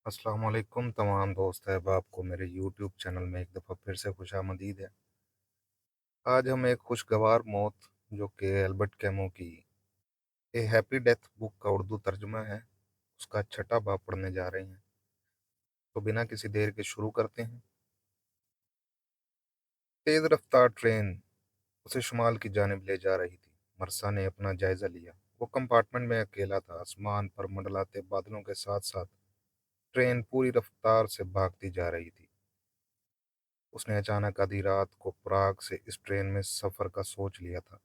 अस्सलाम वालेकुम तमाम दोस्त अहबाब को मेरे यूट्यूब चैनल में एक दफ़ा फिर से खुशामदीद है। आज हम एक खुशगवार मौत जो कि एल्बर्ट कैमू की ए हैप्पी डेथ बुक का उर्दू तर्जुमा है, उसका छठा बाब पढ़ने जा रहे हैं। तो बिना किसी देर के शुरू करते हैं। तेज़ रफ्तार ट्रेन उसे शुमाल की जानिब ले जा रही थी। मरसा ने अपना जायजा लिया। वो कंपार्टमेंट में अकेला था। आसमान पर मंडलाते बादलों के साथ साथ ट्रेन पूरी रफ्तार से भागती जा रही थी। उसने अचानक आधी रात को प्राग से इस ट्रेन में सफर का सोच लिया था।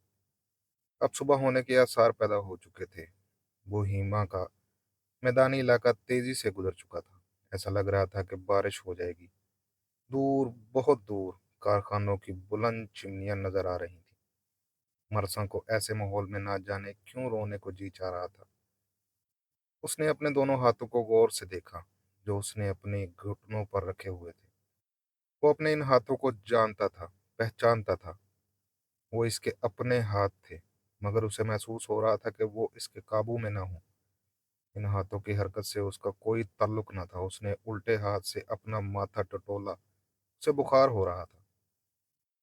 अब सुबह होने के आसार पैदा हो चुके थे। वो हीमा का मैदानी इलाका तेजी से गुजर चुका था। ऐसा लग रहा था कि बारिश हो जाएगी। दूर, बहुत दूर कारखानों की बुलंद चिमनियां नजर आ रही थी। मरसा को ऐसे माहौल में ना जाने क्यों रोने को जी चाह रहा था। उसने अपने दोनों हाथों को गौर से देखा, जो उसने अपने घुटनों पर रखे हुए थे। वो अपने इन हाथों को जानता था, पहचानता था। वो इसके अपने हाथ थे, मगर उसे महसूस हो रहा था कि वो इसके काबू में ना हो। इन हाथों की हरकत से उसका कोई ताल्लुक न था। उसने उल्टे हाथ से अपना माथा टटोला। उसे बुखार हो रहा था।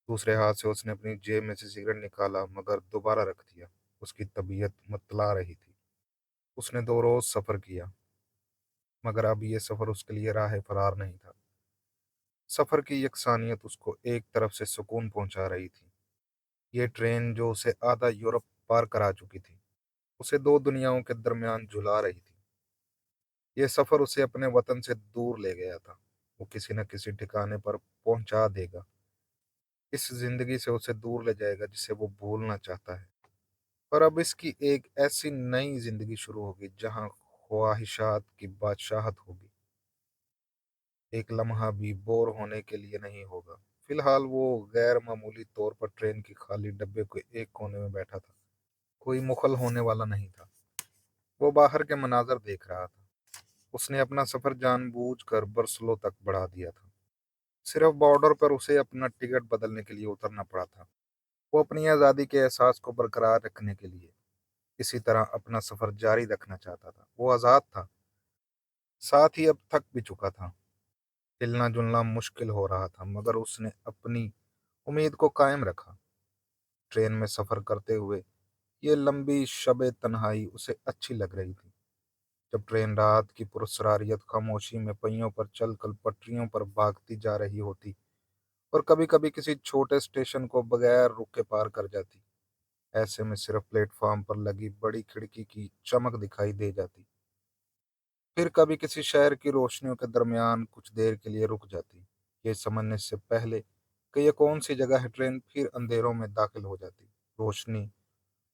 दूसरे हाथ से उसने अपनी जेब में से सिगरेट निकाला, मगर दोबारा रख दिया। उसकी तबीयत मतला रही थी। उसने 2 रोज सफर किया, मगर अब ये सफर उसके लिए राह फरार नहीं था। सफर की यकसानियत उसको एक तरफ से सुकून पहुंचा रही थी। ये ट्रेन जो उसे आधा यूरोप पार करा चुकी थी, उसे 2 दुनियाओं के दरमियान झुला रही थी। ये सफर उसे अपने वतन से दूर ले गया था। वो किसी न किसी ठिकाने पर पहुंचा देगा। इस जिंदगी से उसे दूर ले जाएगा जिसे वो भूलना चाहता है। पर अब इसकी एक ऐसी नई जिंदगी शुरू होगी जहां ख्वाहिशात की बादशाहत होगी। एक लम्हा भी बोर होने के लिए नहीं होगा। फिलहाल वो गैर मामूली तौर पर ट्रेन की खाली डब्बे के एक कोने में बैठा था। कोई मुखल होने वाला नहीं था। वो बाहर के मनाजर देख रहा था। उसने अपना सफर जानबूझकर बरसलों तक बढ़ा दिया था। सिर्फ बॉर्डर पर उसे अपना टिकट बदलने के लिए उतरना पड़ा था। वो अपनी आज़ादी के एहसास को बरकरार रखने के लिए इसी तरह अपना सफर जारी रखना चाहता था। वो आज़ाद था, साथ ही अब थक भी चुका था। हिलना जुलना मुश्किल हो रहा था, मगर उसने अपनी उम्मीद को कायम रखा। ट्रेन में सफर करते हुए ये लंबी शबे तन्हाई उसे अच्छी लग रही थी। जब ट्रेन रात की पुरस्रारियत खामोशी में पहियों पर चलकर पटरियों पर भागती जा रही होती और कभी कभी किसी छोटे स्टेशन को बगैर रुके पार कर जाती, ऐसे में सिर्फ प्लेटफॉर्म पर लगी बड़ी खिड़की की चमक दिखाई दे जाती। फिर कभी किसी शहर की रोशनियों के दरमियान कुछ देर के लिए रुक जाती। ये समझने से पहले कि ये कौन सी जगह है, ट्रेन फिर अंधेरों में दाखिल हो जाती। रोशनी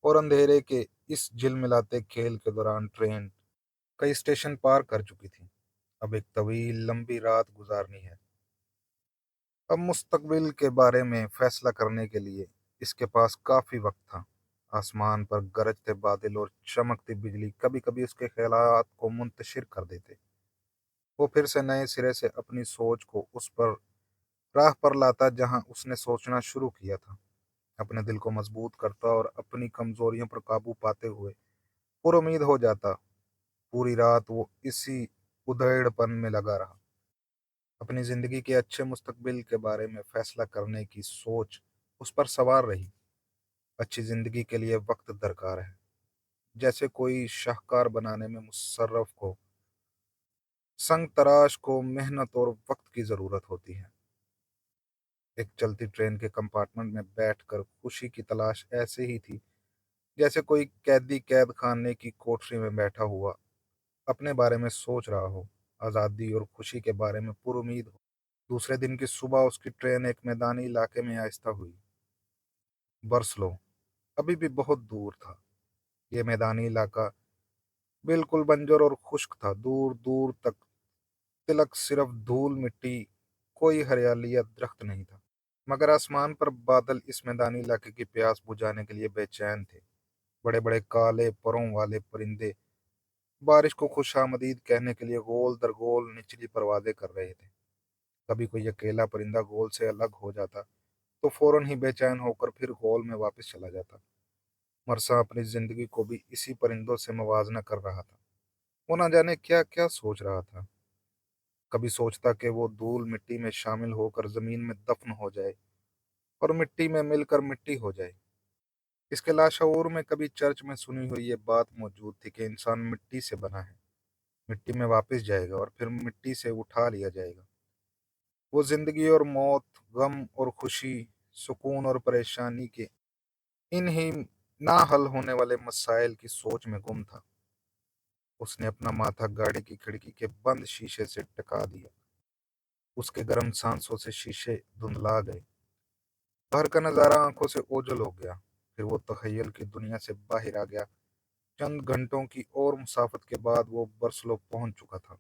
और अंधेरे के इस झिलमिलाते खेल के दौरान ट्रेन कई स्टेशन पार कर चुकी थी। अब एक तवील लंबी रात गुजारनी है। अब मुस्तकबिल के बारे में फैसला करने के लिए इसके पास काफी वक्त था। आसमान पर गरजते बादल और चमकती बिजली कभी कभी उसके ख्यालात को मुंतशिर कर देते। वो फिर से नए सिरे से अपनी सोच को उस पर राह पर लाता जहां उसने सोचना शुरू किया था। अपने दिल को मजबूत करता और अपनी कमजोरियों पर काबू पाते हुए पुरुमीद हो जाता। पूरी रात वो इसी उधेड़पन में लगा रहा। अपनी जिंदगी के अच्छे मुस्तकबिल के बारे में फैसला करने की सोच उस पर सवार रही। अच्छी जिंदगी के लिए वक्त दरकार है, जैसे कोई शाहकार बनाने में मुशर्रफ को संग तराश को मेहनत और वक्त की जरूरत होती है। एक चलती ट्रेन के कंपार्टमेंट में बैठकर खुशी की तलाश ऐसे ही थी जैसे कोई कैदी कैद खाने की कोठरी में बैठा हुआ अपने बारे में सोच रहा हो, आज़ादी और खुशी के बारे में पुरुमीद हो। दूसरे दिन की सुबह उसकी ट्रेन एक मैदानी इलाके में आहिस्ता हुई। बर्सलो अभी भी बहुत दूर था। ये मैदानी इलाका बिल्कुल बंजर और खुश्क था। दूर दूर तक तिलक सिर्फ धूल मिट्टी, कोई हरियाली या दरख्त नहीं था। मगर आसमान पर बादल इस मैदानी इलाके की प्यास बुझाने के लिए बेचैन थे। बड़े बड़े काले परों वाले परिंदे बारिश को खुशामदीद कहने के लिए गोल दर गोल निचली परवाज़ें कर रहे थे। कभी कोई अकेला परिंदा गोल से अलग हो जाता तो फौरन ही बेचैन होकर फिर गोल में वापस चला जाता। मरसा अपनी जिंदगी को भी इसी परिंदों से मवाजना कर रहा था। वो ना जाने क्या क्या सोच रहा था। کبھی سوچتا کہ وہ دھول مٹی میں شامل ہو کر زمین میں دفن ہو جائے اور مٹی میں مل کر مٹی ہو جائے۔ اس کے لاشعور میں کبھی چرچ میں سنی ہوئی یہ بات موجود تھی کہ انسان مٹی سے بنا ہے، مٹی میں واپس جائے گا اور پھر مٹی سے اٹھا لیا جائے گا۔ وہ زندگی اور موت، غم اور خوشی، سکون اور پریشانی کے ان ہی نہ حل ہونے والے مسائل کی سوچ میں گم تھا۔ اس نے اپنا ماتھا گاڑی کی کھڑکی کے بند شیشے سے ٹکا دیا۔ اس کے گرم سانسوں سے شیشے دھندلا گئے۔ باہر کا نظارہ آنکھوں سے اوجھل ہو گیا۔ پھر وہ تخیل کی دنیا سے باہر آ گیا۔ چند گھنٹوں کی اور مسافت کے بعد وہ برسلو پہنچ چکا تھا۔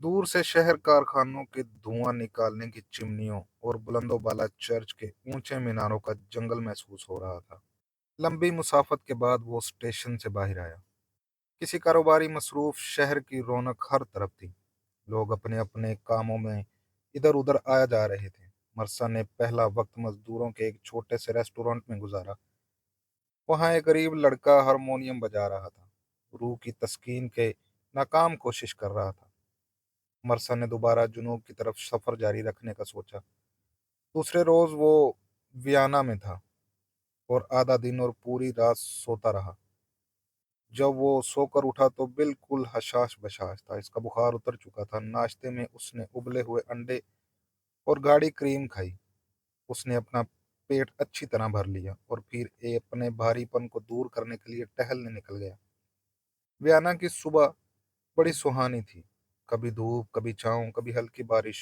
دور سے شہر، کارخانوں کے دھواں نکالنے کی چمنیوں اور بلند و بالا چرچ کے اونچے میناروں کا جنگل محسوس ہو رہا تھا۔ لمبی مسافت کے بعد وہ اسٹیشن سے باہر آیا۔ کسی کاروباری مصروف شہر کی رونق ہر طرف تھی۔ لوگ اپنے اپنے کاموں میں ادھر ادھر آیا جا رہے تھے۔ مرسا نے پہلا وقت مزدوروں کے ایک چھوٹے سے ریسٹورانٹ میں گزارا۔ وہاں ایک غریب لڑکا ہارمونیم بجا رہا تھا، روح کی تسکین کے ناکام کوشش کر رہا تھا۔ مرسا نے دوبارہ جنوب کی طرف سفر جاری رکھنے کا سوچا۔ دوسرے روز وہ ویانا میں تھا اور آدھا دن اور پوری رات سوتا رہا۔ جب وہ سو کر اٹھا تو بالکل حشاش بشاش تھا۔ اس کا بخار اتر چکا تھا۔ ناشتے میں اس نے ابلے ہوئے انڈے اور گاڑھی کریم کھائی۔ اس نے اپنا پیٹ اچھی طرح بھر لیا اور پھر اپنے بھاری پن کو دور کرنے کے لیے ٹہلنے نکل گیا۔ ویانا کی صبح بڑی سہانی تھی، کبھی دھوپ، کبھی چھاؤں، کبھی ہلکی بارش۔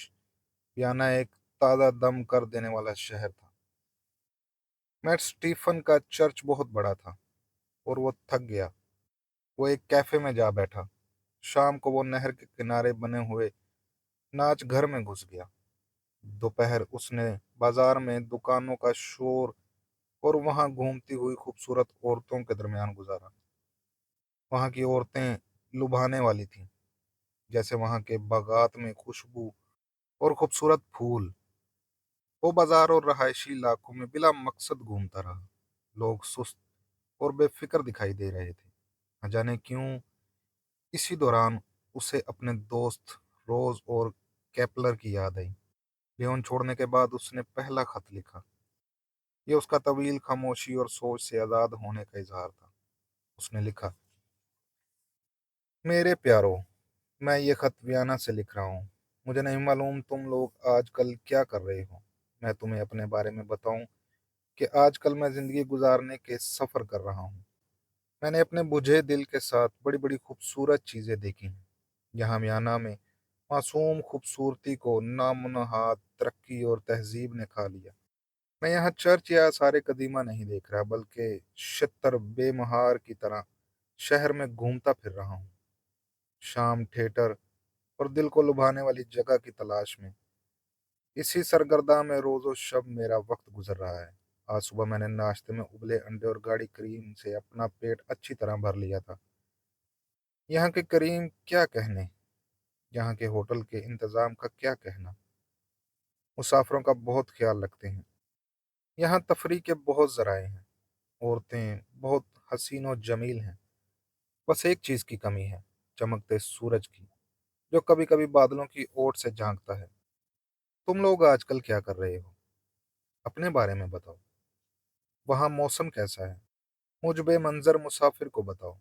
ویانا ایک تازہ دم کر دینے والا شہر تھا۔ میٹ سٹیفن کا چرچ بہت بڑا تھا اور وہ تھک گیا۔ وہ ایک کیفے میں جا بیٹھا۔ شام کو وہ نہر کے کنارے بنے ہوئے ناچ گھر میں گھس گیا۔ دوپہر اس نے بازار میں دکانوں کا شور اور وہاں گھومتی ہوئی خوبصورت عورتوں کے درمیان گزارا۔ وہاں کی عورتیں لبھانے والی تھیں، جیسے وہاں کے باغات میں خوشبو اور خوبصورت پھول۔ وہ بازار اور رہائشی علاقوں میں بلا مقصد گھومتا رہا۔ لوگ سست اور بے فکر دکھائی دے رہے تھے۔ نہ جانے کیوں اسی دوران اسے اپنے دوست روز اور کیپلر کی یاد آئی۔ لیون چھوڑنے کے بعد اس نے پہلا خط لکھا۔ یہ اس کا طویل خاموشی اور سوچ سے آزاد ہونے کا اظہار تھا۔ اس نے لکھا: میرے پیارو، میں یہ خط ویانا سے لکھ رہا ہوں۔ مجھے نہیں معلوم تم لوگ آج کل کیا کر رہے ہو۔ میں تمہیں اپنے بارے میں بتاؤں کہ آج کل میں زندگی گزارنے کے سفر کر رہا ہوں۔ میں نے اپنے بجھے دل کے ساتھ بڑی بڑی خوبصورت چیزیں دیکھی ہیں۔ یہاں ویانا میں معصوم خوبصورتی کو نامنہاد ترقی اور تہذیب نے کھا لیا۔ میں یہاں چرچ یا آثار قدیمہ نہیں دیکھ رہا، بلکہ شتر بے مہار کی طرح شہر میں گھومتا پھر رہا ہوں، شام، تھیٹر اور دل کو لبھانے والی جگہ کی تلاش میں۔ اسی سرگرداں میں روز و شب میرا وقت گزر رہا ہے۔ آج صبح میں نے ناشتے میں ابلے انڈے اور گاڑھی کریم سے اپنا پیٹ اچھی طرح بھر لیا تھا۔ یہاں کے کریم کیا کہنے، یہاں کے ہوٹل کے انتظام کا کیا کہنا۔ مسافروں کا بہت خیال رکھتے ہیں۔ یہاں تفریح کے بہت ذرائع ہیں، عورتیں بہت حسین و جمیل ہیں۔ بس ایک چیز کی کمی ہے، چمکتے سورج کی، جو کبھی کبھی بادلوں کی اوٹ سے جھانکتا ہے۔ تم لوگ آج کل کیا کر رہے ہو؟ اپنے بارے میں بتاؤ۔ وہاں موسم کیسا ہے؟ مجھ بے منظر مسافر کو بتاؤ،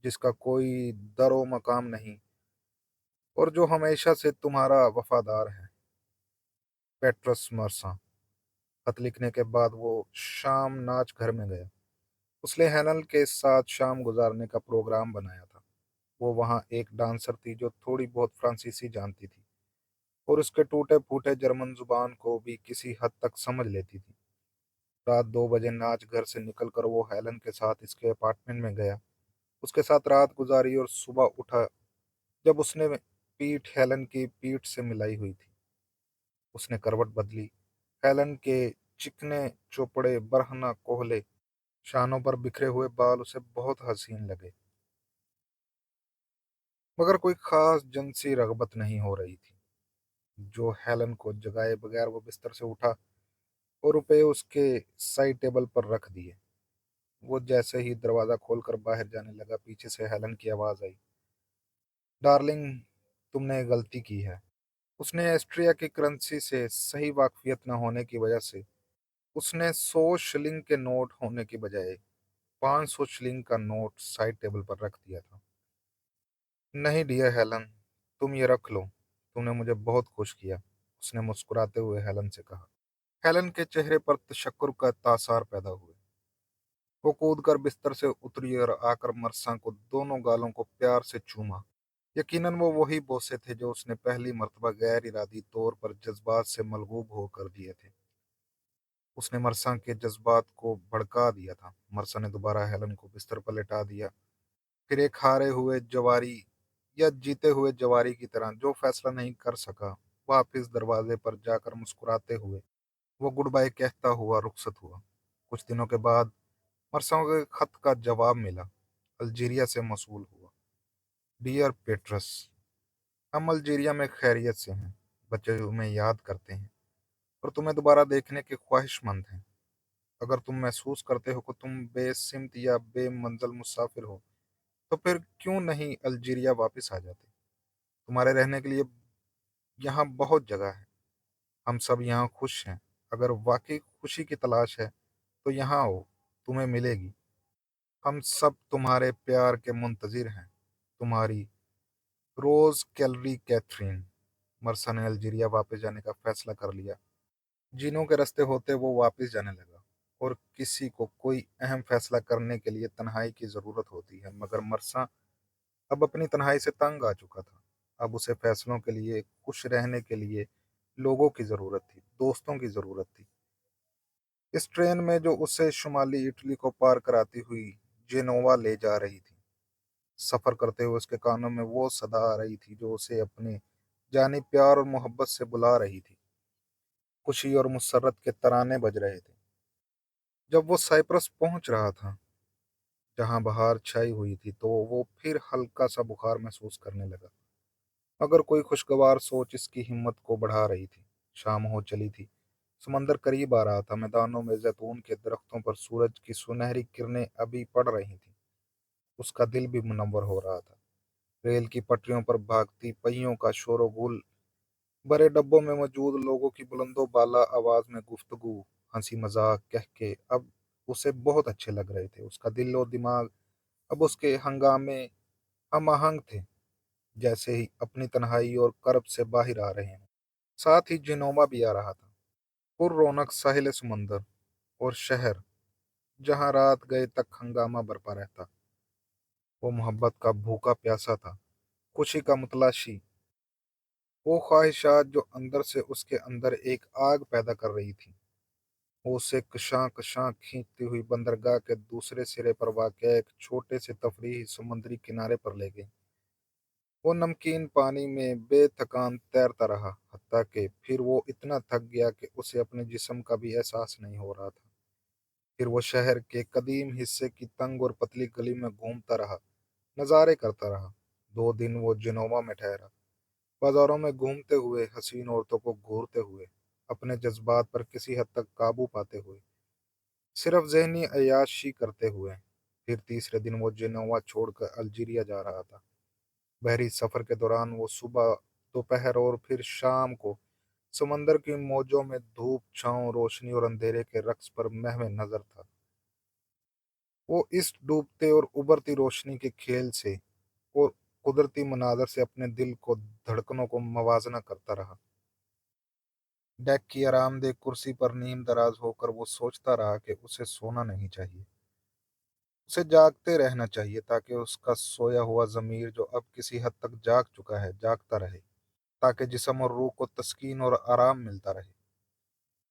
جس کا کوئی در و مقام نہیں اور جو ہمیشہ سے تمہارا وفادار ہے۔ پیٹرس مرساں۔ خط لکھنے کے بعد وہ شام ناچ گھر میں گیا۔ اس نے ہینل کے ساتھ شام گزارنے کا پروگرام بنایا تھا۔ وہ وہاں ایک ڈانسر تھی جو تھوڑی بہت فرانسیسی جانتی تھی اور اس کے ٹوٹے پھوٹے جرمن زبان کو بھی کسی حد تک سمجھ لیتی تھی۔ رات 2 بجے ناچ گھر سے نکل کر وہ ہیلن کے ساتھ اس کے اپارٹمنٹ میں گیا، اس کے ساتھ رات گزاری اور صبح اٹھا جب اس نے پیٹھ ہیلن کی پیٹھ سے ملائی ہوئی تھی۔ اس نے کروٹ بدلی۔ ہیلن کے چکنے چوپڑے برہنہ کوہلے شانوں پر بکھرے ہوئے بال اسے بہت حسین لگے، مگر کوئی خاص جنسی رغبت نہیں ہو رہی تھی۔ جو ہیلن کو جگائے بغیر وہ بستر سے اٹھا اور روپے اس کے سائڈ ٹیبل پر رکھ دیے۔ وہ جیسے ہی دروازہ کھول کر باہر جانے لگا، پیچھے سے ہیلن کی آواز آئی: ڈارلنگ، तुमने गलती की है। उसने एस्ट्रिया की करेंसी से सही वाकफियत न होने की वजह से उसने 100 शिलिंग के नोट होने की बजाय 500 शिलिंग का नोट साइड टेबल पर रख दिया था। नहीं डियर हेलन, तुम ये रख लो, तुमने मुझे बहुत खुश किया, उसने मुस्कुराते हुए हेलन से कहा। हेलन के चेहरे पर तशक्कुर का तासार पैदा हुए। वो कूदकर बिस्तर से उतरी और आकर मरसा को दोनों गालों को प्यार से चूमा। यकीनन वो वही बोसे थे जो उसने पहली मर्तबा गैर इरादी तौर पर जज्बात से मलगूब होकर दिए थे। उसने मरसा के जज्बात को भड़का दिया था। मरसा ने दोबारा हेलन को बिस्तर पर लेटा दिया। फिर एक हारे हुए जवारी या जीते हुए जवारी की तरह जो फैसला नहीं कर सका, वापिस दरवाजे पर जाकर मुस्कुराते हुए वो गुड बाय कहता हुआ रुखसत हुआ। कुछ दिनों के बाद मरसा के खत का जवाब मिला। अल्जीरिया से मसूल हुआ। डियर पेट्रस, हम अल्जीरिया में खैरियत से हैं। बच्चे तुम्हें याद करते हैं और तुम्हें दोबारा देखने के ख्वाहिशमंद हैं। अगर तुम महसूस करते हो कि तुम बेसिमत या बेमंजिल मुसाफिर हो, तो फिर क्यों नहीं अल्जीरिया वापस आ जाते। तुम्हारे रहने के लिए यहाँ बहुत जगह है। हम सब यहाँ खुश हैं। अगर वाकई खुशी की तलाश है तो यहाँ आओ, तुम्हें मिलेगी। हम सब तुम्हारे प्यार के मुंतजिर हैं। तुम्हारी रोज कैलरी कैथरीन। मरसा ने अल्जीरिया वापस जाने का फैसला कर लिया। जिनों के रास्ते होते वो वापस जाने लगा, और किसी को कोई अहम फैसला करने के लिए तन्हाई की जरूरत होती है, मगर मरसा अब अपनी तन्हाई से तंग आ चुका था। अब उसे फैसलों के लिए, खुश रहने के लिए लोगों की जरूरत थी, दोस्तों की जरूरत थी। इस ट्रेन में जो उसे शुमाली इटली को पार कराती हुई जेनोवा ले जा रही थी, सफर करते हुए उसके कानों में वो सदा आ रही थी जो उसे अपने जानी प्यार और मोहब्बत से बुला रही थी। खुशी और मुसर्रत के तराने बज रहे थे। जब वो साइप्रस पहुंच रहा था, जहां बहार छाई हुई थी, तो वो फिर हल्का सा बुखार महसूस करने लगा, मगर कोई खुशगवार सोच इसकी हिम्मत को बढ़ा रही थी। शाम हो चली थी। समंदर करीब आ रहा था। मैदानों में जैतून के दरख्तों पर सूरज की सुनहरी किरणें अभी पड़ रही थीं। उसका दिल भी मुनव्वर हो रहा था। रेल की पटरियों पर भागती पहियों का शोरगुल, बड़े डब्बों में मौजूद लोगों की बुलंदो बाला आवाज में गुफ्तगू, हंसी मजाक कह के अब उसे बहुत अच्छे लग रहे थे। उसका दिल और दिमाग अब उसके हंगामे हम आहंग थे, जैसे ही अपनी तन्हाई और कर्ब से बाहर आ रहे हैं। साथ ही जिनोमा भी आ रहा था, पुर रौनक साहिल समंदर और शहर जहां रात गए तक हंगामा बरपा रहता। वो मोहब्बत का भूखा प्यासा था, खुशी का मुतलाशी, वो ख्वाहिशात जो अंदर से उसके अंदर एक आग पैदा कर रही थी। वो उसे कशां कशां खींचती हुई बंदरगाह के दूसरे सिरे पर वाक़ एक छोटे से तफरीही समुद्री किनारे पर ले गई। वो नमकीन पानी में बेथकान तैरता रहा, हत्ता कि फिर वो इतना थक गया कि उसे अपने जिस्म का भी एहसास नहीं हो रहा था। फिर वो शहर के कदीम हिस्से की तंग और पतली गली में घूमता रहा, नज़ारे करता रहा। 2 दिन वो जिनोवा में ठहरा, बाजारों में घूमते हुए, हसीन औरतों को घूरते हुए, अपने जज्बात पर किसी हद तक काबू पाते हुए, सिर्फ ज़हनी अय्याशी करते हुए। फिर तीसरे दिन वो जिनोवा छोड़कर अल्जीरिया जा रहा था। बहरी सफर के दौरान वो सुबह, दोपहर और फिर शाम को समंदर की मौजों में धूप, छांव, रोशनी और अंधेरे के रक्स पर महव नजर था। वो इस डूबते और उभरती रोशनी के खेल से और कुदरती मनाजर से अपने दिल को, धड़कनों को मवाजना करता रहा। डेक की आरामदेह कुर्सी पर नीम दराज होकर वो सोचता रहा कि उसे सोना नहीं चाहिए, उसे जागते रहना चाहिए, ताकि उसका सोया हुआ ज़मीर जो अब किसी हद तक जाग चुका है, जागता रहे, ताकि जिस्म और रूह को तस्कीन और आराम मिलता रहे।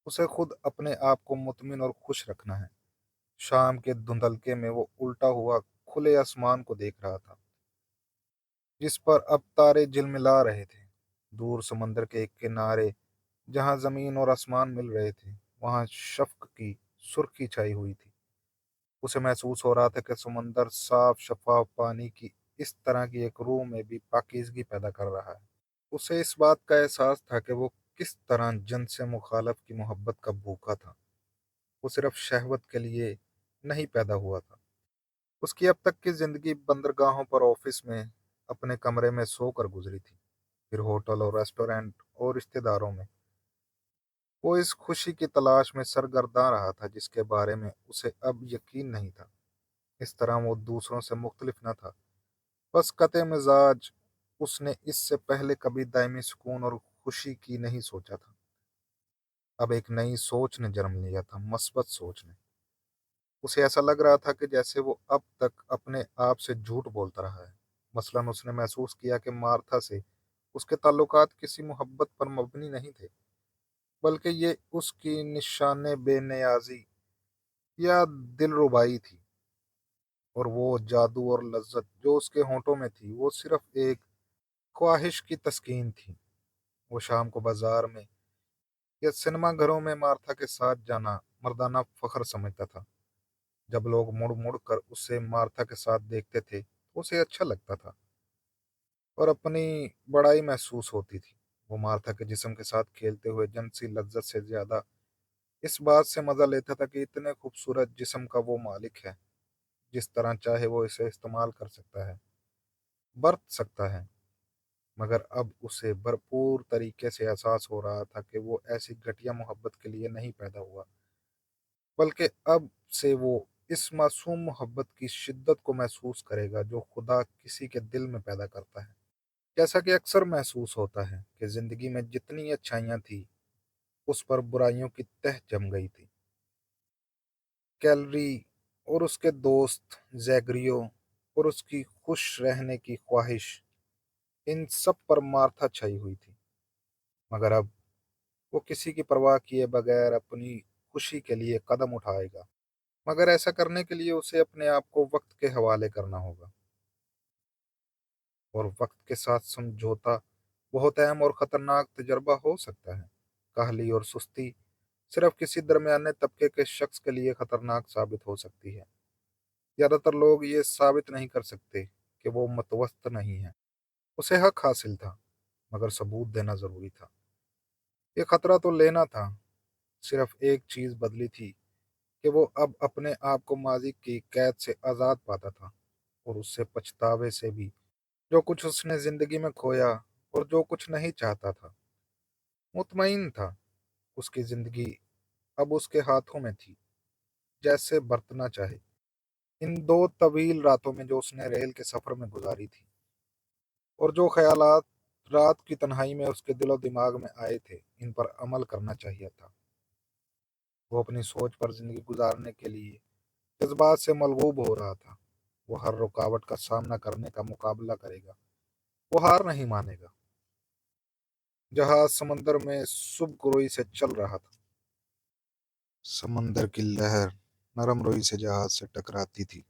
उसे खुद अपने आप को मुतमिन और खुश रखना है। शाम के धुंधलके में वो उल्टा हुआ खुले आसमान को देख रहा था, जिस पर अब तारे झिलमिला रहे थे। दूर समंदर के एक किनारे, जहां जमीन और आसमान मिल रहे थे, वहां शफ़क़ की सुर्खी छाई हुई थी। उसे महसूस हो रहा था कि समंदर साफ शफाफ पानी की इस तरह की एक रूह में भी पाकीज़गी पैदा कर रहा है। उसे इस बात का एहसास था कि वो किस तरह जन से मुखालफ की मोहब्बत का भूखा था। वो सिर्फ शहवत के लिए नहीं पैदा हुआ था। उसकी अब तक की जिंदगी बंदरगाहों पर, ऑफिस में, अपने कमरे में सोकर गुजरी थी। پھر ہوٹل اور ریسٹورینٹ اور رشتہ داروں میں وہ اس خوشی کی تلاش میں سرگرداں رہا تھا جس کے بارے میں اسے اب یقین نہیں تھا۔ اس طرح وہ دوسروں سے مختلف نہ تھا، بس قطع مزاج اس نے اس سے پہلے کبھی دائمی سکون اور خوشی کی نہیں سوچا تھا۔ اب ایک نئی سوچ نے جنم لیا تھا، مثبت سوچ نے۔ اسے ایسا لگ رہا تھا کہ جیسے وہ اب تک اپنے آپ سے جھوٹ بولتا رہا ہے۔ مثلاً اس نے محسوس کیا کہ مارتھا سے اس کے تعلقات کسی محبت پر مبنی نہیں تھے، بلکہ یہ اس کی نشان بے نیازی یا دل ربائی تھی، اور وہ جادو اور لذت جو اس کے ہونٹوں میں تھی وہ صرف ایک خواہش کی تسکین تھی۔ وہ شام کو بازار میں یا سنیما گھروں میں مارتھا کے ساتھ جانا مردانہ فخر سمجھتا تھا۔ جب لوگ مڑ مڑ کر اسے مارتھا کے ساتھ دیکھتے تھے تو اسے اچھا لگتا تھا اور اپنی بڑائی محسوس ہوتی تھی۔ وہ مارتھا کے جسم کے ساتھ کھیلتے ہوئے جنسی لذت سے زیادہ اس بات سے مزہ لیتا تھا کہ اتنے خوبصورت جسم کا وہ مالک ہے، جس طرح چاہے وہ اسے استعمال کر سکتا ہے، برت سکتا ہے۔ مگر اب اسے بھرپور طریقے سے احساس ہو رہا تھا کہ وہ ایسی گھٹیا محبت کے لیے نہیں پیدا ہوا، بلکہ اب سے وہ اس معصوم محبت کی شدت کو محسوس کرے گا جو خدا کسی کے دل میں پیدا کرتا ہے۔ جیسا کہ اکثر محسوس ہوتا ہے کہ زندگی میں جتنی اچھائیاں تھیں اس پر برائیوں کی تہ جم گئی تھی۔ کیلری اور اس کے دوست زیگریو اور اس کی خوش رہنے کی خواہش، ان سب پر مارتھا چھائی ہوئی تھی۔ مگر اب وہ کسی کی پرواہ کیے بغیر اپنی خوشی کے لیے قدم اٹھائے گا، مگر ایسا کرنے کے لیے اسے اپنے آپ کو وقت کے حوالے کرنا ہوگا، اور وقت کے ساتھ سمجھوتا بہت اہم اور خطرناک تجربہ ہو سکتا ہے۔ کاہلی اور سستی صرف کسی درمیانے طبقے کے شخص کے لیے خطرناک ثابت ہو سکتی ہے۔ زیادہ تر لوگ یہ ثابت نہیں کر سکتے کہ وہ متوسط نہیں ہے۔ اسے حق حاصل تھا، مگر ثبوت دینا ضروری تھا۔ یہ خطرہ تو لینا تھا، صرف ایک چیز بدلی تھی کہ وہ اب اپنے آپ کو ماضی کی قید سے آزاد پاتا تھا، اور اس سے پچھتاوے سے بھی، جو کچھ اس نے زندگی میں کھویا اور جو کچھ نہیں چاہتا تھا۔ مطمئن تھا، اس کی زندگی اب اس کے ہاتھوں میں تھی، جیسے برتنا چاہے۔ ان دو طویل راتوں میں جو اس نے ریل کے سفر میں گزاری تھی، اور جو خیالات رات کی تنہائی میں اس کے دل و دماغ میں آئے تھے، ان پر عمل کرنا چاہیے تھا۔ وہ اپنی سوچ پر زندگی گزارنے کے لیے جذبات سے ملغوب ہو رہا تھا۔ وہ ہر رکاوٹ کا سامنا کرنے کا مقابلہ کرے گا، وہ ہار نہیں مانے گا۔ جہاز سمندر میں سبک روئی سے چل رہا تھا۔ سمندر کی لہر نرم روئی سے جہاز سے ٹکراتی تھی۔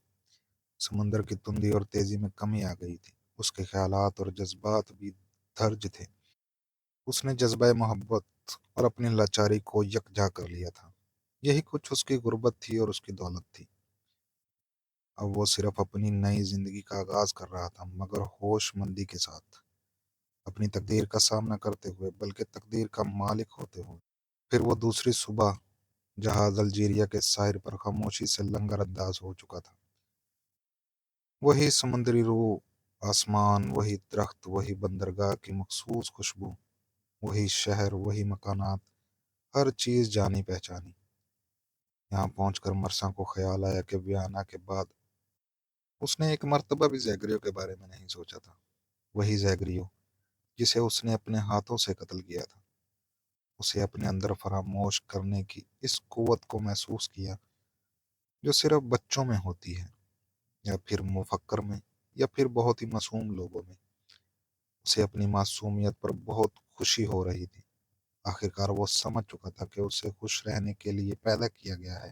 سمندر کی تندی اور تیزی میں کمی آ گئی تھی، اس کے خیالات اور جذبات بھی درج تھے۔ اس نے جذبہ محبت اور اپنی لاچاری کو یکجا کر لیا تھا۔ یہی کچھ اس کی غربت تھی اور اس کی دولت تھی۔ اب وہ صرف اپنی نئی زندگی کا آغاز کر رہا تھا، مگر ہوش مندی کے ساتھ، اپنی تقدیر کا سامنا کرتے ہوئے، بلکہ تقدیر کا مالک ہوتے ہوئے۔ پھر وہ دوسری صبح جہاز الجیریا کے ساحل پر خاموشی سے لنگر انداز ہو چکا تھا۔ وہی سمندری روح، آسمان، وہی درخت، وہی بندرگاہ کی مخصوص خوشبو، وہی شہر، وہی مکانات، ہر چیز جانی پہچانی۔ یہاں پہنچ کر مرسا کو خیال آیا کہ ویانا کے بعد اس نے ایک مرتبہ بھی زیگریو کے بارے میں نہیں سوچا تھا۔ وہی زیگریو جسے اس نے اپنے ہاتھوں سے قتل کیا تھا۔ اسے اپنے اندر فراموش کرنے کی اس قوت کو محسوس کیا جو صرف بچوں میں ہوتی ہے، یا پھر مفکر میں، یا پھر بہت ہی معصوم لوگوں میں۔ اسے اپنی معصومیت پر بہت خوشی ہو رہی تھی۔ آخرکار وہ سمجھ چکا تھا کہ اسے خوش رہنے کے لیے پیدا کیا گیا ہے۔